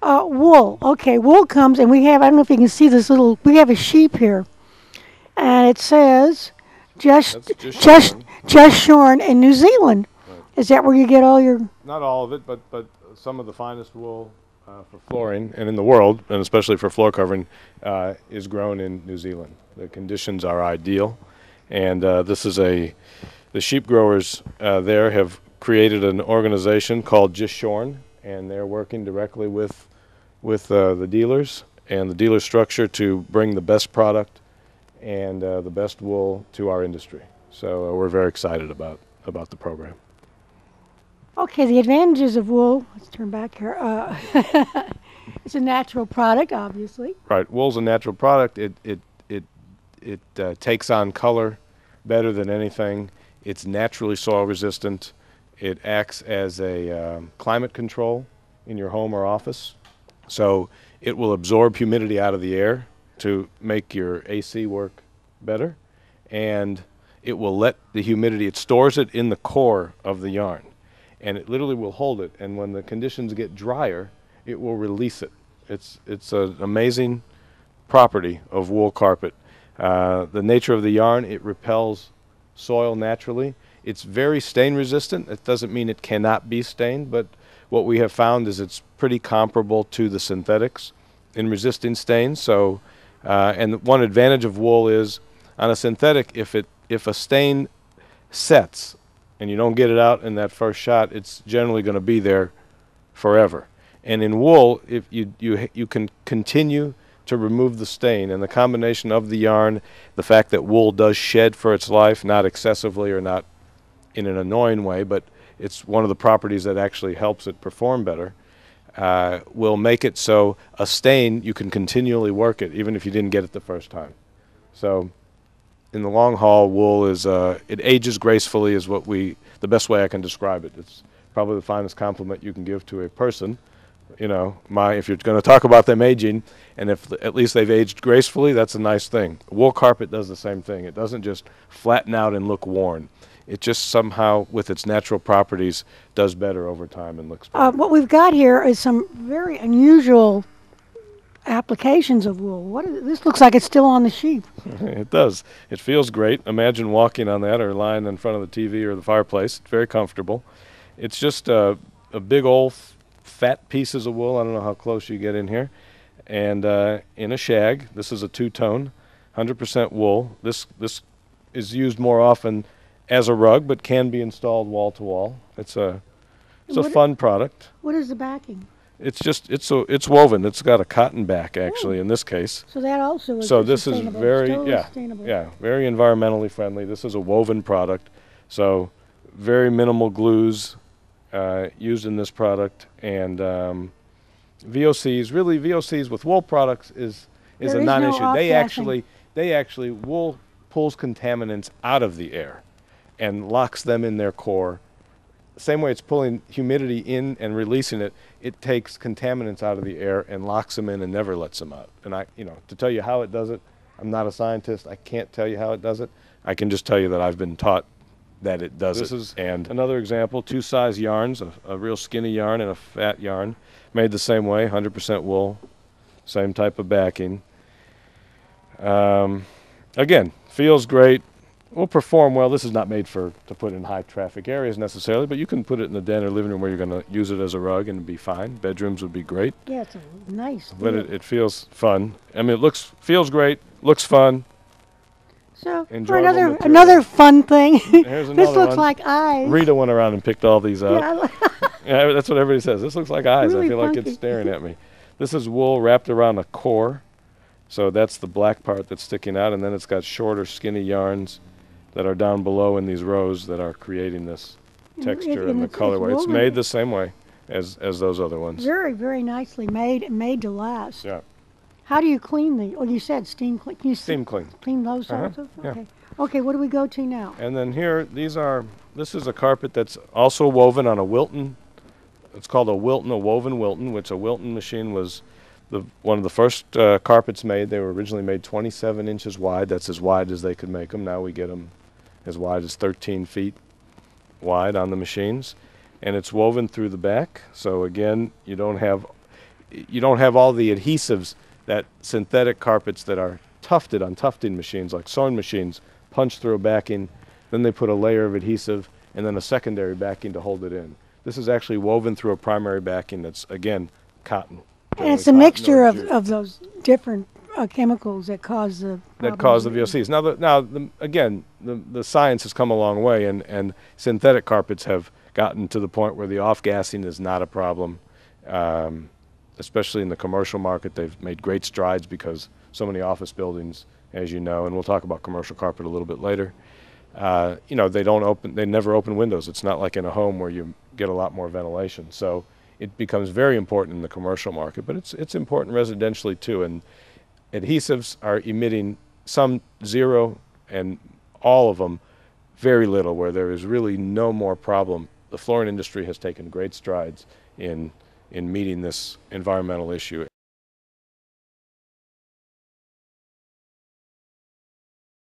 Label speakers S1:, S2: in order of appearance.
S1: Wool. Okay, wool comes, and we have, I don't know if you can see this little, we have a sheep here. And it says, just,
S2: That's just
S1: just,
S2: shorn.
S1: just shorn in New Zealand.
S2: Right.
S1: Is that where you get all your,
S2: Not all of it, but some of the finest wool for flooring and in the world, and especially for floor covering, is grown in New Zealand. The conditions are ideal, and this is the sheep growers there have created an organization called Just Shorn, and they're working directly with the dealers and the dealer structure to bring the best product and the best wool to our industry. So we're very excited about the program.
S1: okay, the advantages of wool, let's turn back here. It's a natural product, obviously.
S2: Right, wool's a natural product. It takes on color better than anything. It's naturally soil resistant. It acts as a climate control in your home or office. So it will absorb humidity out of the air to make your AC work better. And it will let the humidity, it stores it in the core of the yarn. And it literally will hold it. And when the conditions get drier, it will release it. It's an amazing property of wool carpet. The nature of the yarn, it repels soil naturally. It's very stain resistant. It doesn't mean it cannot be stained, but what we have found is it's pretty comparable to the synthetics in resisting stains. So, and one advantage of wool is on a synthetic, if a stain sets and you don't get it out in that first shot, it's generally going to be there forever. And in wool, if you can continue to remove the stain, and the combination of the yarn, the fact that wool does shed for its life, not excessively or not in an annoying way, but it's one of the properties that actually helps it perform better, will make it so a stain, you can continually work it, even if you didn't get it the first time. So in the long haul, wool is, it ages gracefully is the best way I can describe it. It's probably the finest compliment you can give to a person. You know, if you're going to talk about them aging, and if at least they've aged gracefully, that's a nice thing. Wool carpet does the same thing. It doesn't just flatten out and look worn. It just somehow, with its natural properties, does better over time and looks better.
S1: What we've got here is some very unusual applications of wool. This looks like it's still on the sheep.
S2: It does. It feels great. Imagine walking on that or lying in front of the TV or the fireplace. It's very comfortable. It's just a big old fat pieces of wool. I don't know how close you get in here. And in a shag. This is a two-tone, 100% wool. This is used more often as a rug, but can be installed wall to wall. It's a fun product.
S1: What is the backing?
S2: It's woven. It's got a cotton back actually in this case.
S1: So that also is
S2: So this is very
S1: sustainable.
S2: very environmentally friendly. This is a woven product, so very minimal glues used in this product, and VOCs with wool products is a non-issue. They actually wool pulls contaminants out of the air and locks them in their core. Same way it's pulling humidity in and releasing it, it takes contaminants out of the air and locks them in and never lets them out. And to tell you how it does it, I'm not a scientist. I can't tell you how it does it. I can just tell you that I've been taught that it does it. And another example, two size yarns, a real skinny yarn and a fat yarn, made the same way, 100% wool, same type of backing. Again, feels great. Will perform well. This is not made to put in high traffic areas necessarily, but you can put it in the den or living room where you're going to use it as a rug and it'd be fine. Bedrooms would be great.
S1: Yeah, it's a nice.
S2: But it feels fun. I mean, feels great, looks fun.
S1: So for
S2: Enjoyable
S1: another fun thing,
S2: Here's another
S1: this looks
S2: one.
S1: like eyes.
S2: Rita went around and picked all these out.
S1: Yeah,
S2: Yeah, that's what everybody says. This looks like eyes.
S1: Really
S2: I feel like
S1: funky.
S2: it's staring at me. This is wool wrapped around a core. So that's the black part that's sticking out, and then it's got shorter, skinny yarns that are down below in these rows that are creating this texture and the colorway. It's made the same way as those other ones.
S1: Very, very nicely made and made to last.
S2: Yeah.
S1: How do you clean the? Well, you said steam clean. Can you
S2: Steam clean.
S1: clean those also? Okay. Okay. What do we go to now?
S2: And then here, this is a carpet that's also woven on a Wilton. It's called a woven Wilton, which a Wilton machine was one of the first carpets made. They were originally made 27 inches wide. That's as wide as they could make them. Now we get them as wide as 13 feet wide on the machines. And it's woven through the back. So again, you don't have, you don't have all the adhesives that synthetic carpets that are tufted on tufting machines, like sewing machines, punch through a backing, then they put a layer of adhesive and then a secondary backing to hold it in. This is actually woven through a primary backing that's, again, cotton.
S1: And it's a
S2: Generally
S1: mixture
S2: cotton or jute.
S1: of those different chemicals that cause the
S2: That
S1: problems.
S2: cause the VOCs. Again, the science has come a long way, and synthetic carpets have gotten to the point where the off-gassing is not a problem. Especially in the commercial market, they've made great strides because so many office buildings, as you know, and we'll talk about commercial carpet a little bit later. They never open windows. It's not like in a home where you get a lot more ventilation. So it becomes very important in the commercial market, but it's important residentially too. And adhesives are emitting some zero and all of them very little, where there is really no more problem. The flooring industry has taken great strides in meeting this environmental issue.